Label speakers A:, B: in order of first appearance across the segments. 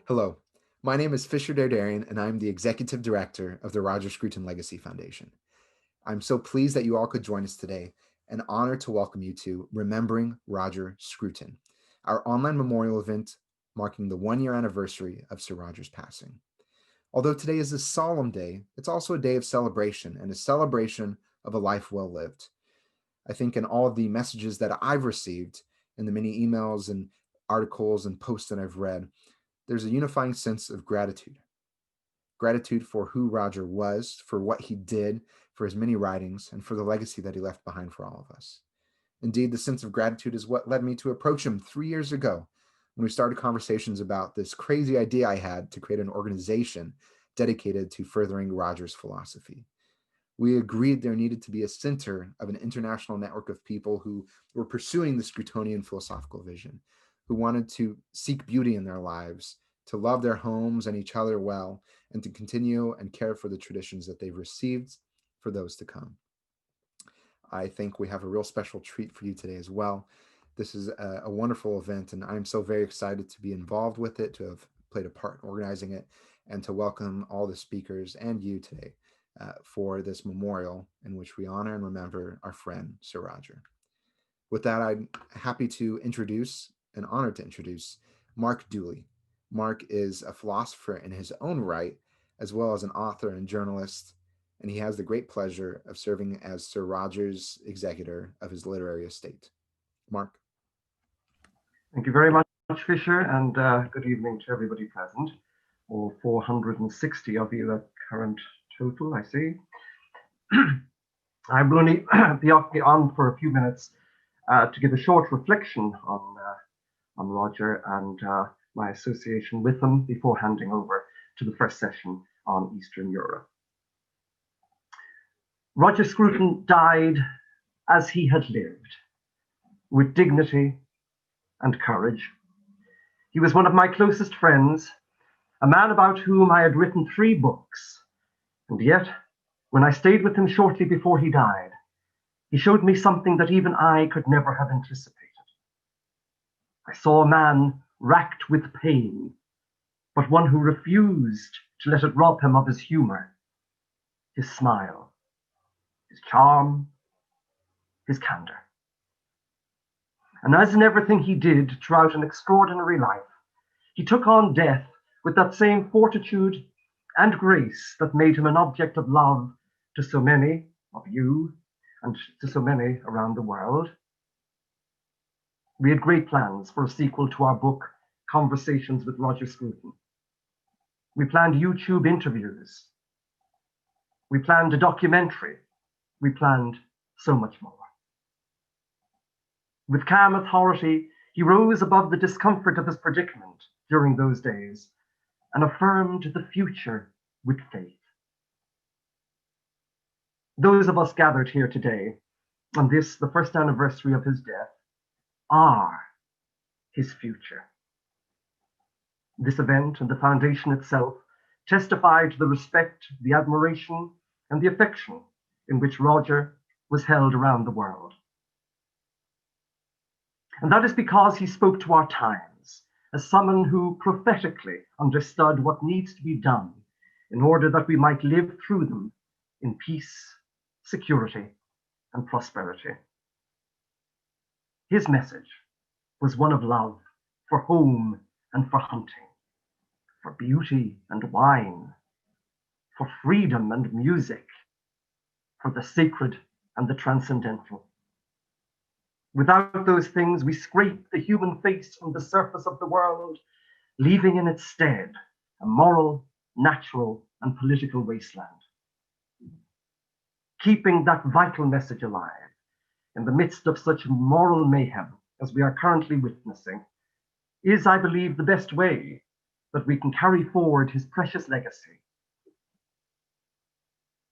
A: Hello, my name is Fisher Derderian, and I'm the Executive Director of the Roger Scruton Legacy Foundation. I'm so pleased that you all could join us today, and honored to welcome you to Remembering Roger Scruton, our online memorial event marking the one-year anniversary of Sir Roger's passing. Although today is a solemn day, it's also a day of celebration and a celebration of a life well lived. I think in all of the messages that I've received, in the many emails and articles and posts that I've read, there's a unifying sense of gratitude. Gratitude for who Roger was, for what he did, for his many writings, and for the legacy that he left behind for all of us. Indeed, the sense of gratitude is what led me to approach him 3 years ago when we started conversations about this crazy idea I had to create an organization dedicated to furthering Roger's philosophy. We agreed there needed to be a center of an international network of people who were pursuing the Scrutonian philosophical vision, who wanted to seek beauty in their lives, to love their homes and each other well, and to continue and care for the traditions that they've received for those to come. I think we have a real special treat for you today as well. This is a wonderful event, and I'm so very excited to be involved with it, to have played a part in organizing it, and to welcome all the speakers and you today for this memorial in which we honor and remember our friend, Sir Roger. With that, I'm happy to introduce and honored to introduce Mark Dooley. Mark is a philosopher in his own right, as well as an author and journalist, and he has the great pleasure of serving as Sir Roger's executor of his literary estate. Mark.
B: Thank you very much, Fisher, and good evening to everybody present, all 460 of you at current total, I see. I will only be on for a few minutes to give a short reflection on Roger and my association with him before handing over to the first session on Eastern Europe. Roger Scruton died as he had lived, with dignity and courage. He was one of my closest friends, a man about whom I had written 3 books, and yet, when I stayed with him shortly before he died, he showed me something that even I could never have anticipated. I saw a man racked with pain, but one who refused to let it rob him of his humor, his smile, his charm, his candor. And as in everything he did throughout an extraordinary life, he took on death with that same fortitude and grace that made him an object of love to so many of you and to so many around the world. We had great plans for a sequel to our book, Conversations with Roger Scruton. We planned YouTube interviews. We planned a documentary. We planned so much more. With calm authority, he rose above the discomfort of his predicament during those days and affirmed the future with faith. Those of us gathered here today, on this, the first anniversary of his death, are his future. This event and the foundation itself testify to the respect, the admiration, and the affection in which Roger was held around the world. And that is because he spoke to our times as someone who prophetically understood what needs to be done in order that we might live through them in peace, security, and prosperity. His message was one of love for home and for hunting, for beauty and wine, for freedom and music, for the sacred and the transcendental. Without those things, we scrape the human face from the surface of the world, leaving in its stead a moral, natural, and political wasteland. Keeping that vital message alive in the midst of such moral mayhem as we are currently witnessing is, I believe, the best way that we can carry forward his precious legacy.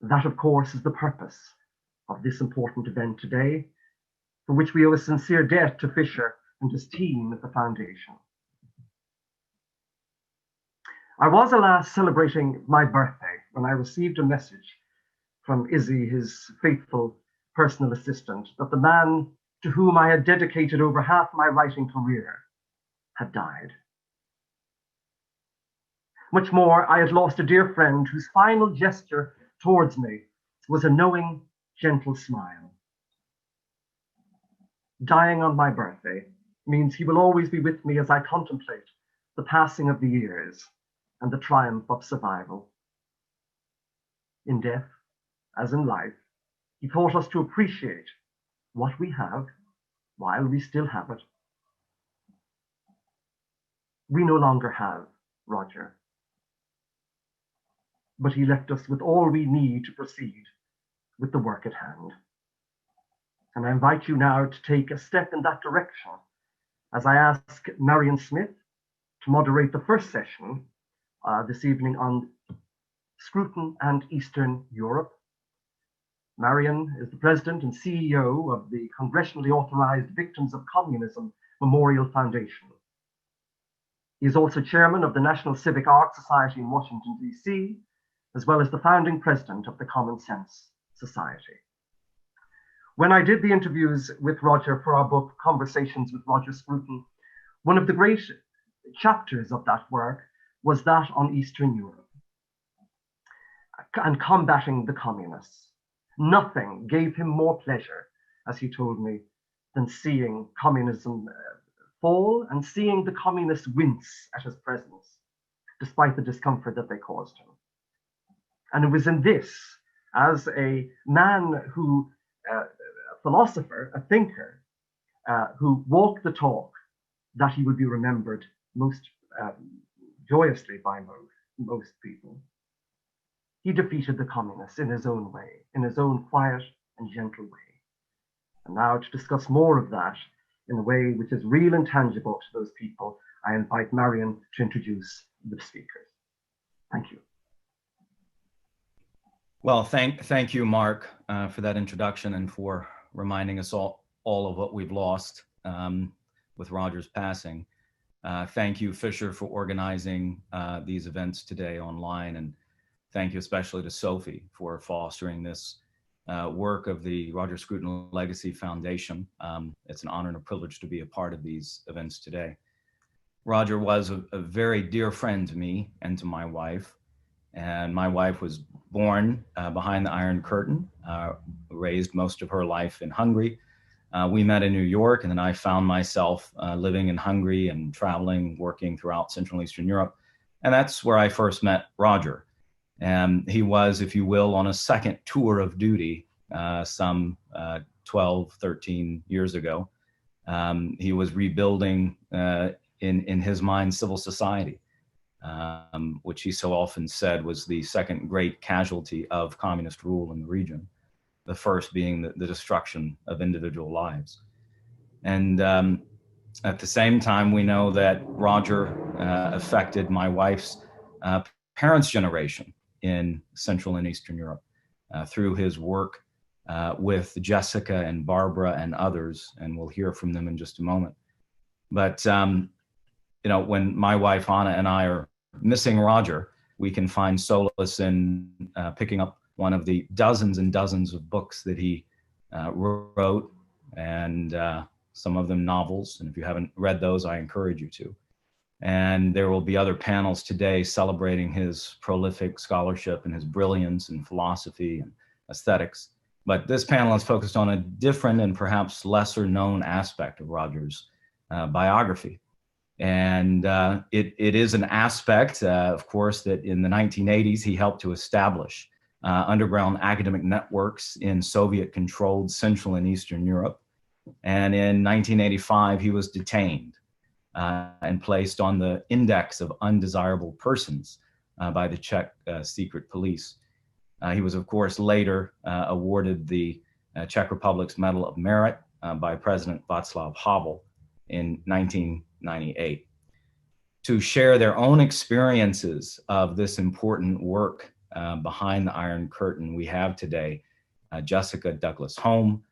B: That, of course, is the purpose of this important event today, for which we owe a sincere debt to Fisher and his team at the Foundation. I was, alas, celebrating my birthday when I received a message from Izzy, his faithful personal assistant, that the man to whom I had dedicated over half my writing career had died. Much more, I had lost a dear friend whose final gesture towards me was a knowing, gentle smile. Dying on my birthday means he will always be with me as I contemplate the passing of the years and the triumph of survival. In death, as in life, he taught us to appreciate what we have while we still have it. We no longer have Roger, but he left us with all we need to proceed with the work at hand. And I invite you now to take a step in that direction as I ask Marion Smith to moderate the first session this evening on Scruton and Eastern Europe. Marion is the president and CEO of the congressionally authorized Victims of Communism Memorial Foundation. He is also chairman of the National Civic Arts Society in Washington, D.C., as well as the founding president of the Common Sense Society. When I did the interviews with Roger for our book, Conversations with Roger Scruton, one of the great chapters of that work was that on Eastern Europe and combating the communists. Nothing gave him more pleasure, as he told me, than seeing communism fall and seeing the communists wince at his presence, despite the discomfort that they caused him. And it was in this, as a man who, a philosopher, a thinker, who walked the talk, that he would be remembered most joyously by most people. He defeated the communists in his own way, in his own quiet and gentle way. And now, to discuss more of that in a way which is real and tangible to those people, I invite Marion to introduce the speakers. Thank you.
C: Well, thank you, Mark, for that introduction and for reminding us all of what we've lost with Roger's passing. Thank you, Fisher, for organizing these events today online, and thank you especially to Sophie for fostering this work of the Roger Scruton Legacy Foundation. It's an honor and a privilege to be a part of these events today. Roger was a very dear friend to me and to my wife. And my wife was born behind the Iron Curtain, raised most of her life in Hungary. We met in New York, and then I found myself living in Hungary and traveling, working throughout Central and Eastern Europe. And that's where I first met Roger. And he was, if you will, on a second tour of duty some 12, 13 years ago. He was rebuilding, in his mind, civil society. Which he so often said was the second great casualty of communist rule in the region, the first being the destruction of individual lives. And at the same time, we know that Roger affected my wife's parents' generation in Central and Eastern Europe through his work with Jessica and Barbara and others, and we'll hear from them in just a moment. But you know, when my wife Anna and I are missing Roger, we can find solace in picking up one of the dozens and dozens of books that he wrote, and some of them novels. And if you haven't read those, I encourage you to. And there will be other panels today celebrating his prolific scholarship and his brilliance in philosophy and aesthetics. But this panel is focused on a different and perhaps lesser known aspect of Roger's biography. And it is an aspect, of course, that in the 1980s, he helped to establish underground academic networks in Soviet-controlled Central and Eastern Europe. And in 1985, he was detained and placed on the index of undesirable persons by the Czech secret police. He was, of course, later awarded the Czech Republic's Medal of Merit by President Václav Havel in 1998. To share their own experiences of this important work behind the Iron Curtain, we have today Jessica Douglas-Home,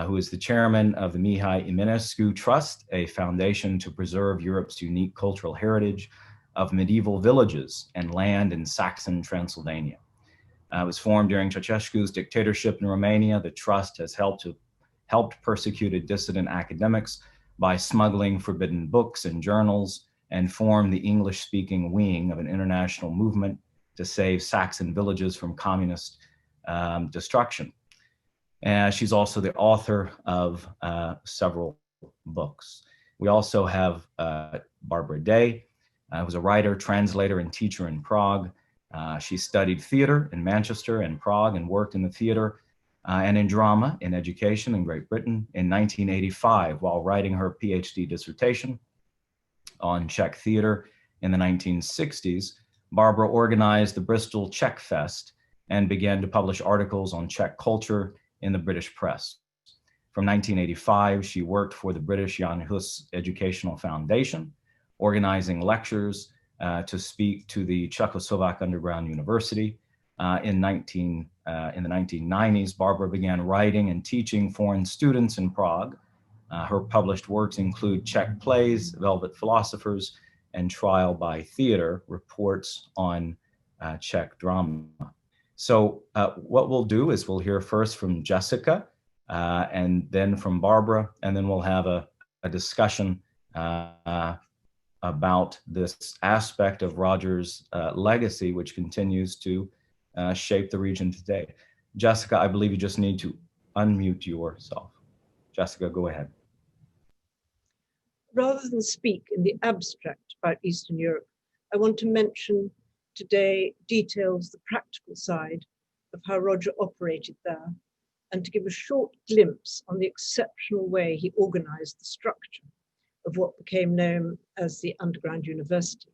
C: who is the chairman of the Mihai Eminescu Trust, a foundation to preserve Europe's unique cultural heritage of medieval villages and land in Saxon Transylvania. It was formed during Ceausescu's dictatorship in Romania. The trust has helped persecuted dissident academics by smuggling forbidden books and journals and formed the English-speaking wing of an international movement to save Saxon villages from communist destruction. She's also the author of several books. We also have Barbara Day, who was a writer, translator, and teacher in Prague. She studied theater in Manchester and Prague and worked in the theater and in drama in education in Great Britain in 1985 while writing her PhD dissertation on Czech theater in the 1960s. Barbara organized the Bristol Czech Fest and began to publish articles on Czech culture in the British press. From 1985, she worked for the British Jan Hus Educational Foundation, organizing lectures to speak to the Czechoslovak Underground University. In the 1990s, Barbara began writing and teaching foreign students in Prague. Her published works include Czech plays, Velvet Philosophers, and Trial by Theater, reports on Czech drama. So what we'll do is we'll hear first from Jessica and then from Barbara, and then we'll have a discussion about this aspect of Roger's legacy, which continues to shape the region today. Jessica, I believe you just need to unmute yourself. Jessica, go ahead.
D: Rather than speak in the abstract about Eastern Europe, I want to mention today details the practical side of how Roger operated there, and to give a short glimpse on the exceptional way he organized the structure of what became known as the Underground University.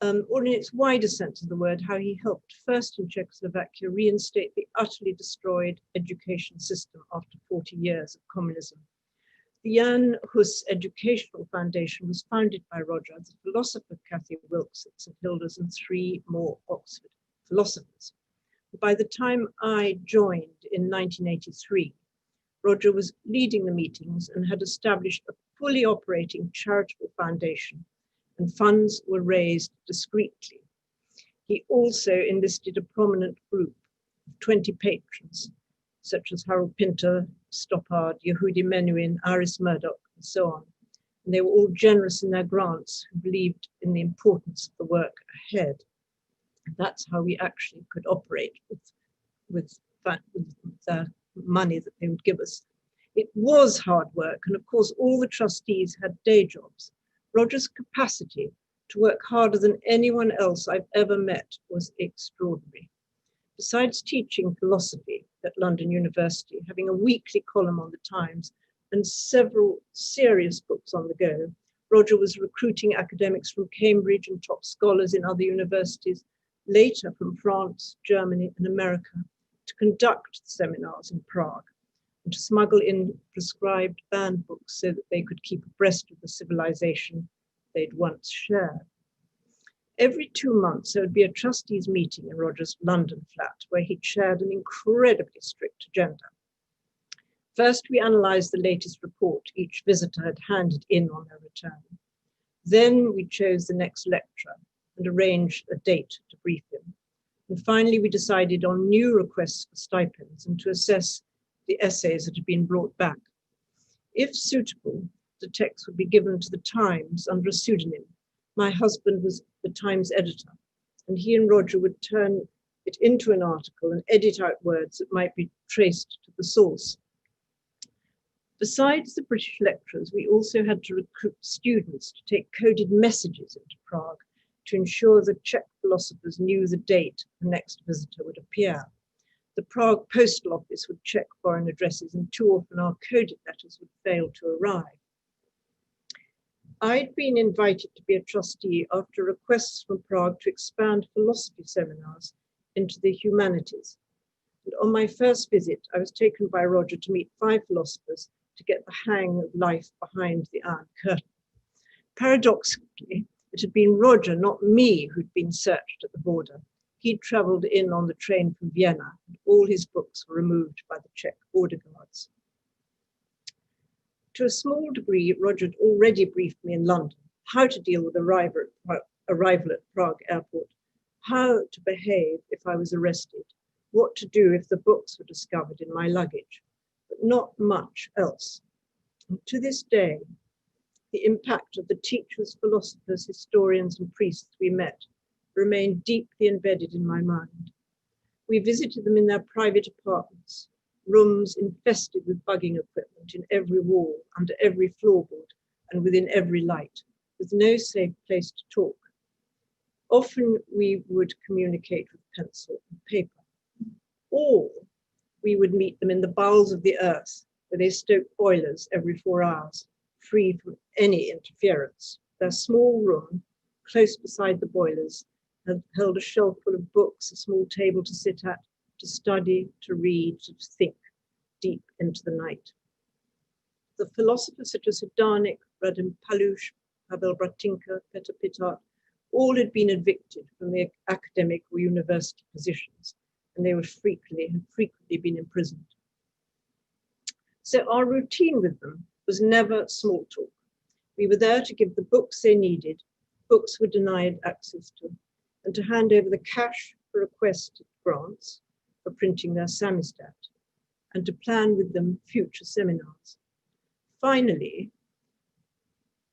D: Or in its wider sense of the word, how he helped first in Czechoslovakia reinstate the utterly destroyed education system after 40 years of communism. The Jan Hus Educational Foundation was founded by Roger, the philosopher Cathy Wilkes at St. Hilda's, and 3 more Oxford philosophers. By the time I joined in 1983, Roger was leading the meetings and had established a fully operating charitable foundation, and funds were raised discreetly. He also enlisted a prominent group of 20 patrons, such as Harold Pinter, Stoppard, Yehudi Menuhin, Iris Murdoch, and so on. And they were all generous in their grants, who believed in the importance of the work ahead. And that's how we actually could operate with the money that they would give us. It was hard work, and of course all the trustees had day jobs. Roger's capacity to work harder than anyone else I've ever met was extraordinary. Besides teaching philosophy at London University, having a weekly column on the Times, and several serious books on the go, Roger was recruiting academics from Cambridge and top scholars in other universities, later from France, Germany, and America, to conduct seminars in Prague, and to smuggle in prescribed banned books so that they could keep abreast of the civilization they'd once shared. Every 2 months, there would be a trustees meeting in Roger's London flat, where he'd shared an incredibly strict agenda. First, we analysed the latest report each visitor had handed in on their return. Then we chose the next lecturer and arranged a date to brief him. And finally, we decided on new requests for stipends and to assess the essays that had been brought back. If suitable, the text would be given to the Times under a pseudonym. My husband was the Times editor, and he and Roger would turn it into an article and edit out words that might be traced to the source. Besides the British lecturers, we also had to recruit students to take coded messages into Prague to ensure the Czech philosophers knew the date the next visitor would appear. The Prague postal office would check foreign addresses, and too often our coded letters would fail to arrive. I'd been invited to be a trustee after requests from Prague to expand philosophy seminars into the humanities. And on my first visit, I was taken by Roger to meet 5 philosophers to get the hang of life behind the Iron Curtain. Paradoxically, it had been Roger, not me, who'd been searched at the border. He'd travelled in on the train from Vienna, and all his books were removed by the Czech border guards. To a small degree, Roger had already briefed me in London how to deal with arrival at Prague airport, how to behave if I was arrested, what to do if the books were discovered in my luggage, but not much else. And to this day, the impact of the teachers, philosophers, historians, and priests we met remained deeply embedded in my mind. We visited them in their private apartments, rooms infested with bugging equipment in every wall, under every floorboard, and within every light, with no safe place to talk. Often we would communicate with pencil and paper, or we would meet them in the bowels of the earth, where they stoked boilers every 4 hours, free from any interference. Their small room, close beside the boilers, had held a shelf full of books, a small table to sit at, to study, to read, to think deep into the night. The philosophers such as Hadanik, Radim Palush, Pavel Bratinka, Petr Pitat, all had been evicted from their academic or university positions, and they had frequently been imprisoned. So our routine with them was never small talk. We were there to give the books they needed, books were denied access to, and to hand over the cash for requested grants for printing their samizdat, and to plan with them future seminars. Finally,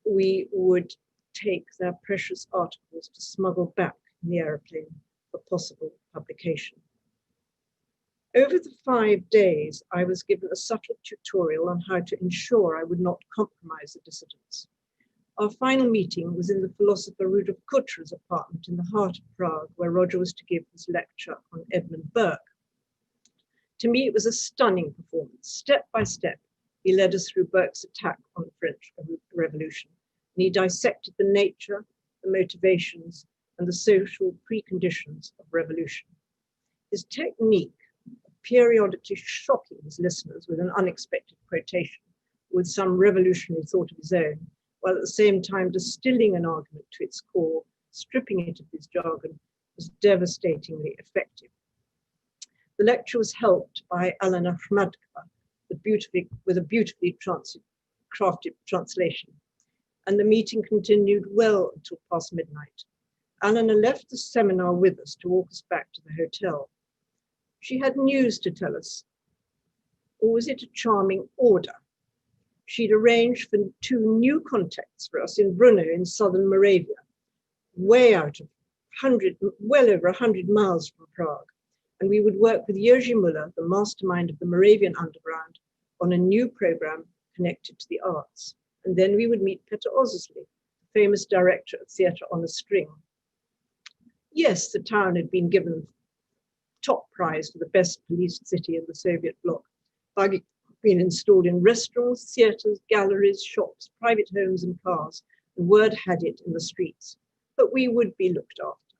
D: we would take their precious articles to smuggle back in the aeroplane for possible publication. Over the 5 days, I was given a subtle tutorial on how to ensure I would not compromise the dissidents. Our final meeting was in the philosopher Rudolf Kutscher's apartment in the heart of Prague, where Roger was to give his lecture on Edmund Burke. To me, it was a stunning performance. Step by step, he led us through Burke's attack on the French Revolution, and he dissected the nature, the motivations, and the social preconditions of revolution. His technique, periodically shocking his listeners with an unexpected quotation, with some revolutionary thought of his own, while at the same time distilling an argument to its core, stripping it of his jargon, was devastatingly effective. The lecture was helped by Alena Hromadkova, with a beautifully crafted translation, and the meeting continued well until past midnight. Alena left the seminar with us to walk us back to the hotel. She had news to tell us, or was it a charming order? She'd arranged for 2 new contacts for us in Brno in southern Moravia, way out of well over 100 miles from Prague. And we would work with Jerzy Müller, the mastermind of the Moravian underground, on a new program connected to the arts. And then we would meet Peter Ossersley, the famous director of Theatre on a String. Yes, the town had been given top prize for the best policed city in the Soviet bloc. Bugging had been installed in restaurants, theatres, galleries, shops, private homes and cars, and word had it in the streets. But we would be looked after.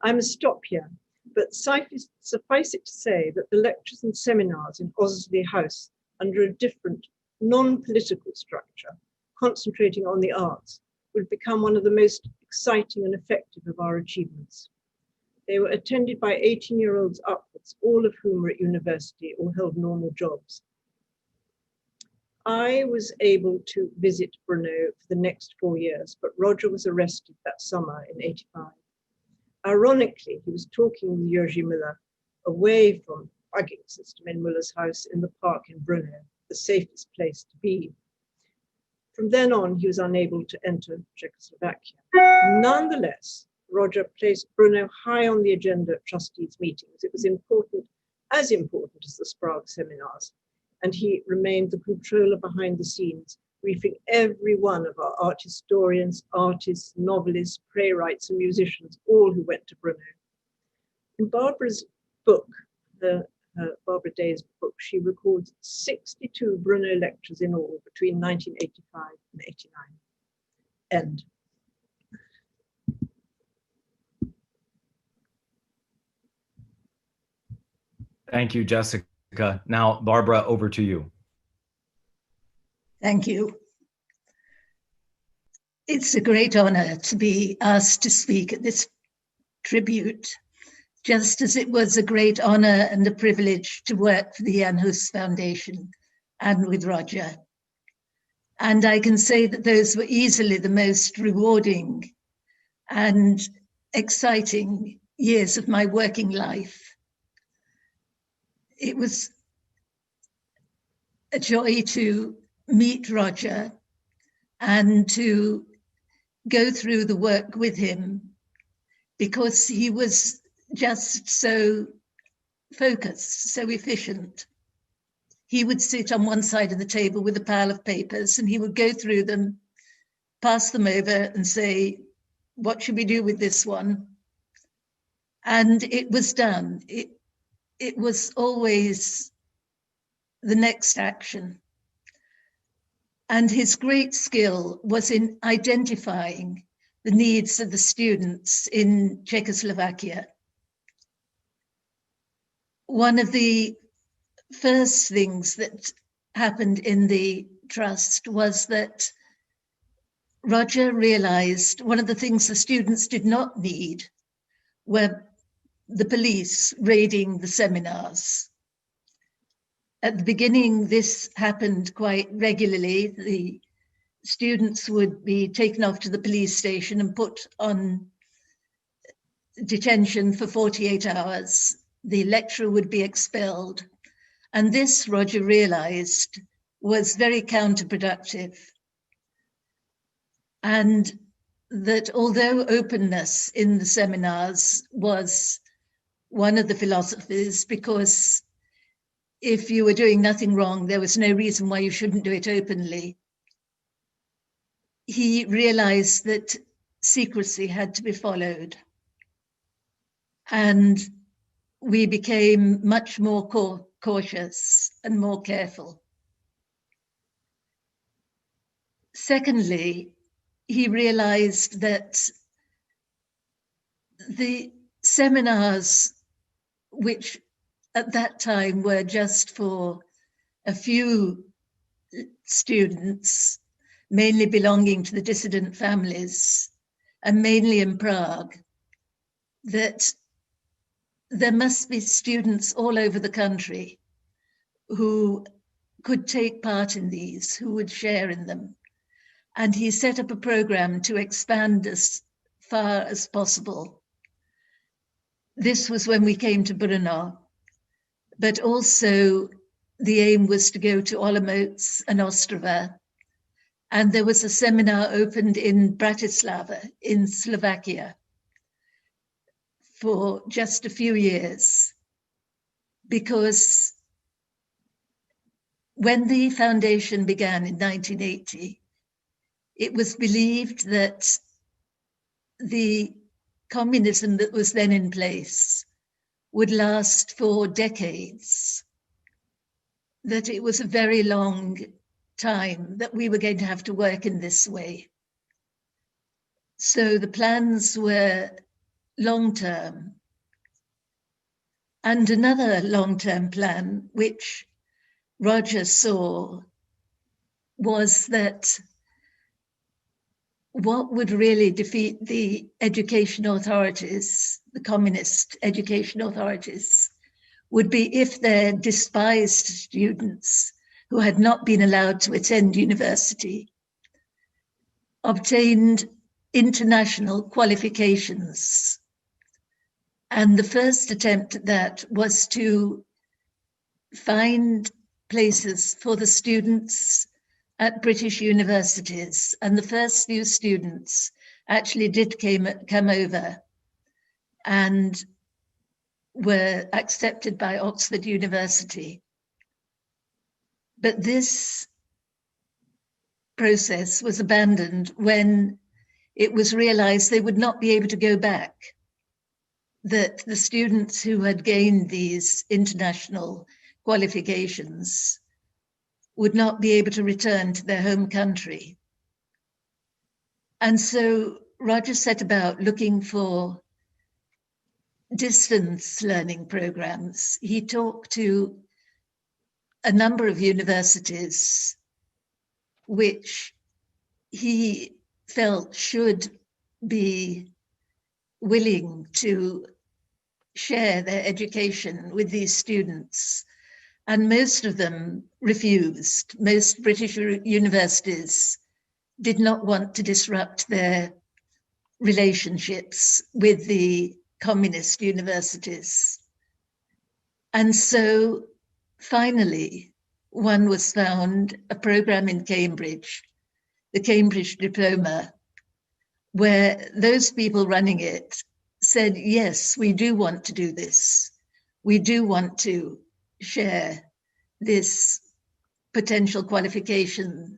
D: I must stop here, but suffice it to say that the lectures and seminars in Ossersley House, under a different, non-political structure, concentrating on the arts, would become one of the most exciting and effective of our achievements. They were attended by 18-year-olds upwards, all of whom were at university or held normal jobs. I was able to visit Brno for the next 4 years, but Roger was arrested that summer in '85. Ironically, he was talking with Jerzy Müller away from the bugging system in Müller's house in the park in Brno, the safest place to be. From then on, he was unable to enter Czechoslovakia. Nonetheless, Roger placed Brno high on the agenda at trustees' meetings. It was important as the Prague seminars, and he remained the controller behind the scenes, briefing every one of our art historians, artists, novelists, playwrights, and musicians, all who went to Brno. In Barbara's book, Barbara Day's book, she records 62 Brno lectures in all between 1985 and '89. End.
C: Thank you, Jessica. Now, Barbara, over to you.
E: Thank you. It's a great honor to be asked to speak at this tribute, just as it was a great honor and a privilege to work for the Jan Hus Foundation and with Roger. And I can say that those were easily the most rewarding and exciting years of my working life. It was a joy to meet Roger and to go through the work with him, because he was just so focused, so efficient. He would sit on one side of the table with a pile of papers, and he would go through them, pass them over and say, what should we do with this one? And it was done. It was always the next action. And his great skill was in identifying the needs of the students in Czechoslovakia. One of the first things that happened in the trust was that Roger realized one of the things the students did not need were the police raiding the seminars. At the beginning, this happened quite regularly. The students would be taken off to the police station and put on detention for 48 hours. The lecturer would be expelled. And this, Roger realized, was very counterproductive. And that although openness in the seminars was one of the philosophies, because if you were doing nothing wrong, there was no reason why you shouldn't do it openly, he realized that secrecy had to be followed. And we became much more cautious and more careful. Secondly, he realized that the seminars, which at that time were just for a few students, mainly belonging to the dissident families, and mainly in Prague, that there must be students all over the country who could take part in these, who would share in them. And he set up a program to expand as far as possible. This was when we came to Brno, but also the aim was to go to Olomouc and Ostrava. And there was a seminar opened in Bratislava in Slovakia for just a few years, because when the foundation began in 1980, it was believed that the communism that was then in place would last for decades, that it was a very long time that we were going to have to work in this way. So the plans were long-term. And another long-term plan, which Roger saw, was that what would really defeat the education authorities, the communist education authorities, would be if their despised students who had not been allowed to attend university obtained international qualifications. And the first attempt at that was to find places for the students at British universities. And the first few students actually did come over and were accepted by Oxford University. But this process was abandoned when it was realized they would not be able to go back, that the students who had gained these international qualifications would not be able to return to their home country. And so Roger set about looking for distance learning programs. He talked to a number of universities which he felt should be willing to share their education with these students. And most of them refused. Most British universities did not want to disrupt their relationships with the communist universities. And so finally, one was found, a program in Cambridge the Cambridge diploma, where those people running it said, yes, we do want to do this. We do want to share this potential qualification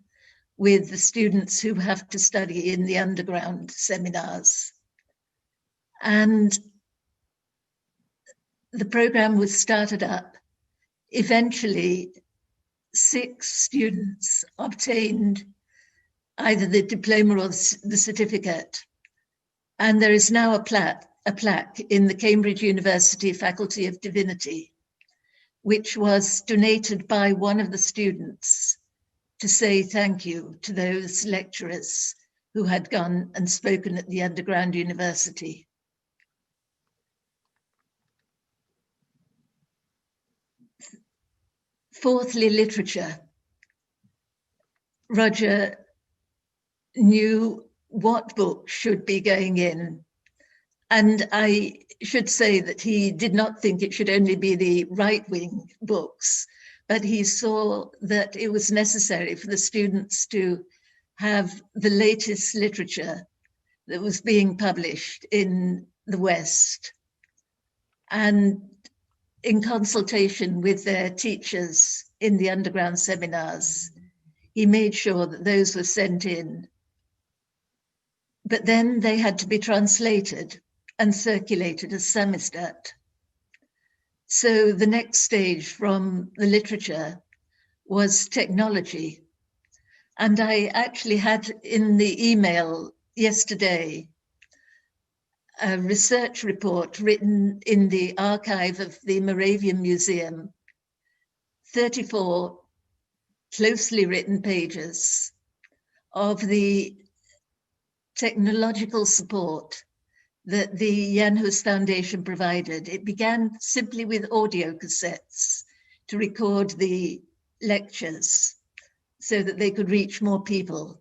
E: with the students who have to study in the underground seminars. And the program was started up. Eventually, 6 students obtained either the diploma or the certificate. And there is now a plaque in the Cambridge University Faculty of Divinity, which was donated by one of the students to say thank you to those lecturers who had gone and spoken at the underground university. Fourthly, literature. Roger knew what books should be going in. And I should say that he did not think it should only be the right-wing books, but he saw that it was necessary for the students to have the latest literature that was being published in the West. And in consultation with their teachers in the underground seminars, he made sure that those were sent in. But then they had to be translated and circulated as samizdat. So the next stage from the literature was technology. And I actually had in the email yesterday a research report written in the archive of the Moravian Museum, 34 closely written pages of the technological support that the Jan Hus Foundation provided. It began simply with audio cassettes to record the lectures so that they could reach more people.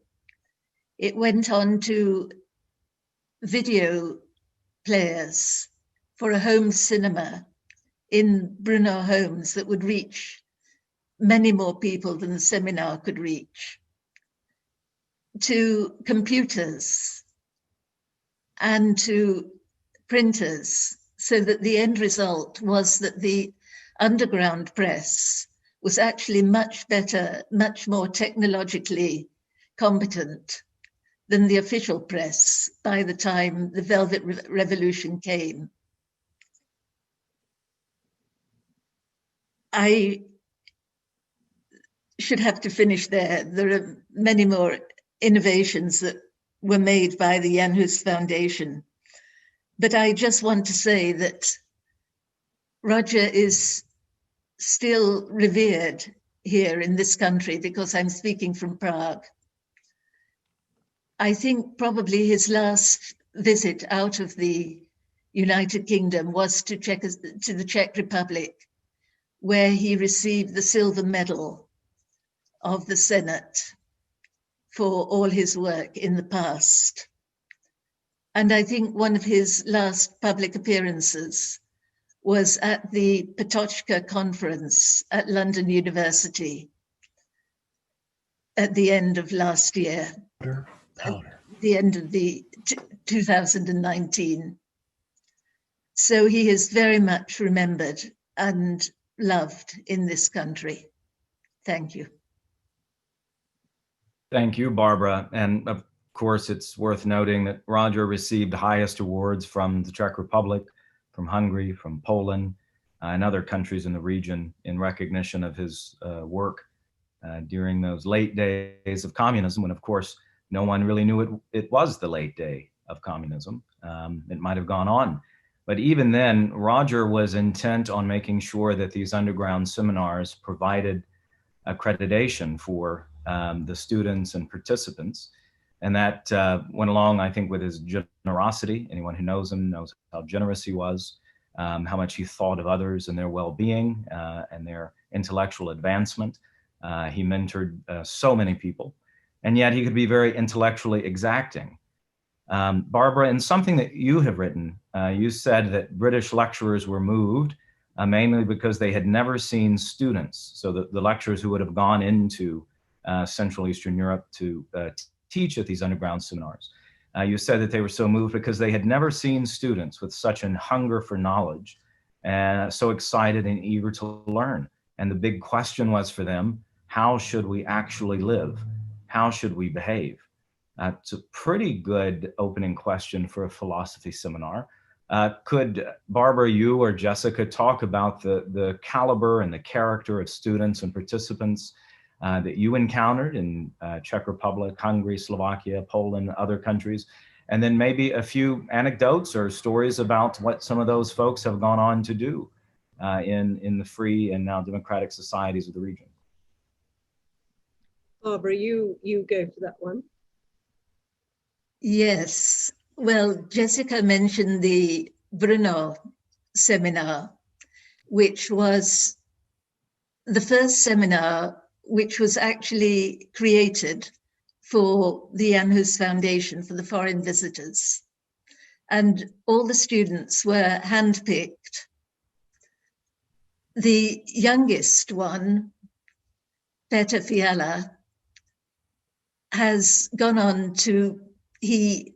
E: It went on to video players for a home cinema in Brno homes that would reach many more people than the seminar could reach, to computers and to printers, so that the end result was that the underground press was actually much better, much more technologically competent than the official press by the time the Velvet Revolution came. I should have to finish there. There are many more innovations that were made by the Jan Hus Foundation. But I just want to say that Roger is still revered here in this country, because I'm speaking from Prague. I think probably his last visit out of the United Kingdom was to the Czech Republic, where he received the silver medal of the Senate for all his work in the past. And I think one of his last public appearances was at the Patočka conference at London University at the end of last year. The end of the 2019. So he is very much remembered and loved in this country. Thank you.
C: Thank you, Barbara. And of course, it's worth noting that Roger received highest awards from the Czech Republic, from Hungary, from Poland, and other countries in the region in recognition of his work during those late days of communism, when, of course, no one really knew it was the late day of communism. It might have gone on. But even then, Roger was intent on making sure that these underground seminars provided accreditation for the students and participants. And that went along, I think, with his generosity. Anyone who knows him knows how generous he was, how much he thought of others and their well-being and their intellectual advancement. He mentored so many people, and yet he could be very intellectually exacting. Barbara, in something that you have written, you said that British lecturers were moved mainly because they had never seen students. So the lecturers who would have gone into Central Eastern Europe to teach at these underground seminars. You said that they were so moved because they had never seen students with such an hunger for knowledge and so excited and eager to learn. And the big question was for them, how should we actually live? How should we behave? It's a pretty good opening question for a philosophy seminar. Could Barbara, you or Jessica talk about the caliber and the character of students and participants that you encountered in Czech Republic, Hungary, Slovakia, Poland, other countries, and then maybe a few anecdotes or stories about what some of those folks have gone on to do in the free and now democratic societies of the region.
D: Barbara, you go for that one.
E: Yes. Well, Jessica mentioned the Brno Seminar, which was the first seminar which was actually created for the Jan Hus Foundation for the foreign visitors. And all the students were handpicked. The youngest one, Peter Fiala, has gone on to, in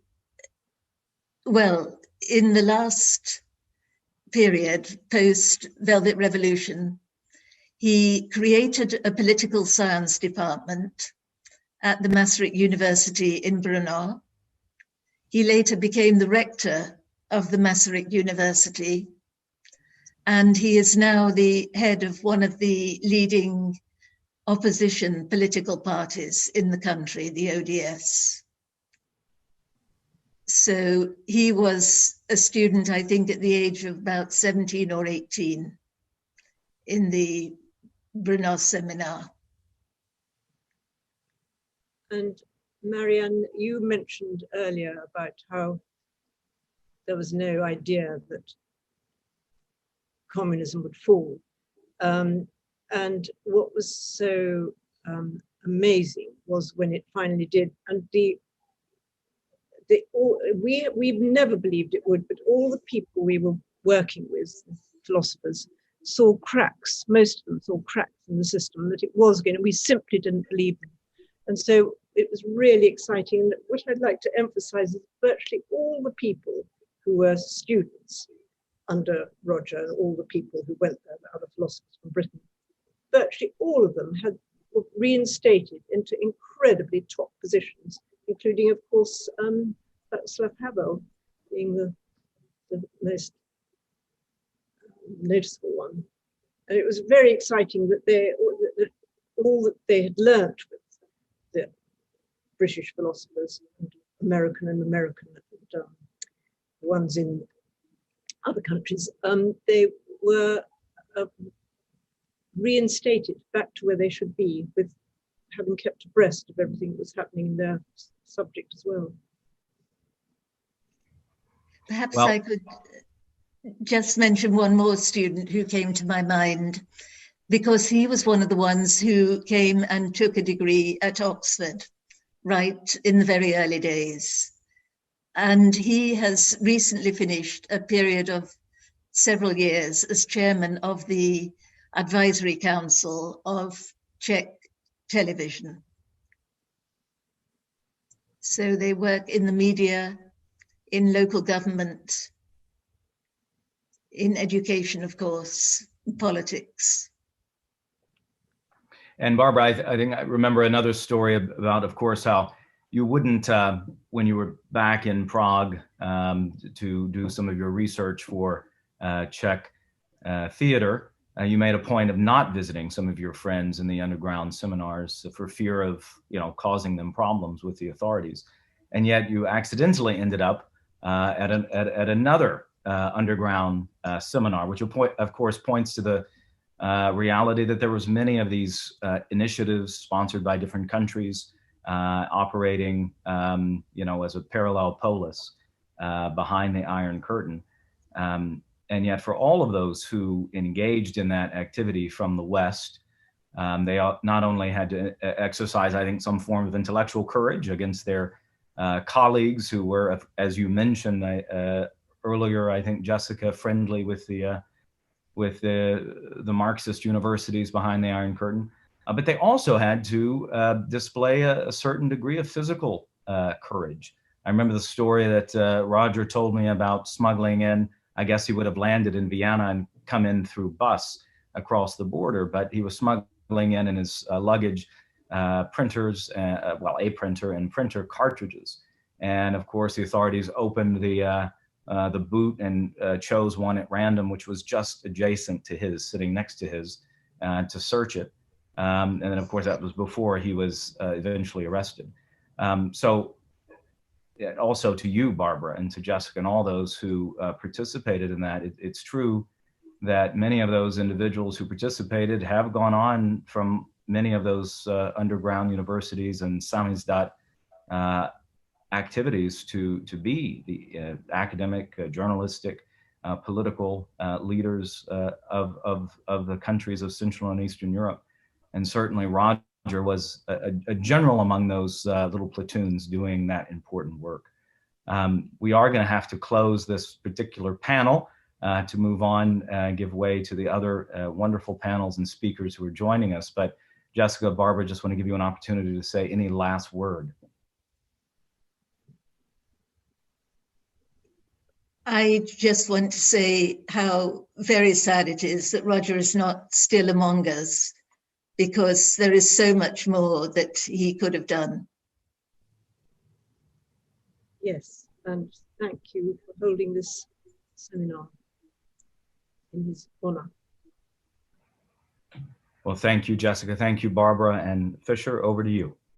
E: the last period, post-Velvet Revolution, he created a political science department at the Maastricht University in Brno. He later became the rector of the Maastricht University, and he is now the head of one of the leading opposition political parties in the country, the ODS. So he was a student, I think, at the age of about 17 or 18 in the Brno Seminar.
D: And Marianne, you mentioned earlier about how there was no idea that communism would fall. And what was so amazing was when it finally did. And we've never believed it would, but all the people we were working with, philosophers, saw cracks. Most of them saw cracks in the system, that it was going to, we simply didn't believe them. And so it was really exciting. And what I'd like to emphasize is virtually all the people who were students under Roger, all the people who went there, the other philosophers from Britain, virtually all of them were reinstated into incredibly top positions, including, of course, Václav Havel being the most noticeable one. And it was very exciting that all that they had learnt with the British philosophers, and American, and the ones in other countries, they were reinstated back to where they should be, with having kept abreast of everything that was happening in their subject as well.
E: Perhaps I could just mention one more student who came to my mind, because he was one of the ones who came and took a degree at Oxford, right in the very early days. And he has recently finished a period of several years as chairman of the Advisory Council of Czech television. So they work in the media, in local government, in education, of course, politics.
C: And Barbara, I think I remember another story about, of course, how you wouldn't, when you were back in Prague to do some of your research for Czech theater, you made a point of not visiting some of your friends in the underground seminars for fear of, causing them problems with the authorities. And yet you accidentally ended up at another underground seminar, which of course points to the reality that there was many of these initiatives sponsored by different countries operating, as a parallel polis behind the Iron Curtain. And yet for all of those who engaged in that activity from the West, they not only had to exercise, I think, some form of intellectual courage against their colleagues who were, as you mentioned earlier, I think, Jessica, friendly with the Marxist universities behind the Iron Curtain, but they also had to display a certain degree of physical courage. I remember the story that Roger told me about smuggling in. I guess he would have landed in Vienna and come in through bus across the border, but he was smuggling in his luggage printers, well, a printer and printer cartridges. And of course, the authorities opened the boot and chose one at random, which was just adjacent to his, sitting next to his, to search it. And then, of course, that was before he was eventually arrested. So also to you, Barbara, and to Jessica, and all those who participated in that, it's true that many of those individuals who participated have gone on from many of those underground universities and samizdat activities to be the academic, journalistic, political leaders of the countries of Central and Eastern Europe. And certainly Roger was a general among those little platoons doing that important work. We are going to have to close this particular panel to move on and give way to the other wonderful panels and speakers who are joining us. But Jessica, Barbara, just want to give you an opportunity to say any last word.
E: I just want to say how very sad it is that Roger is not still among us, because there is so much more that he could have done.
D: Yes, and thank you for holding this seminar in his honor.
C: Well, thank you, Jessica. Thank you, Barbara. And Fisher, over to you.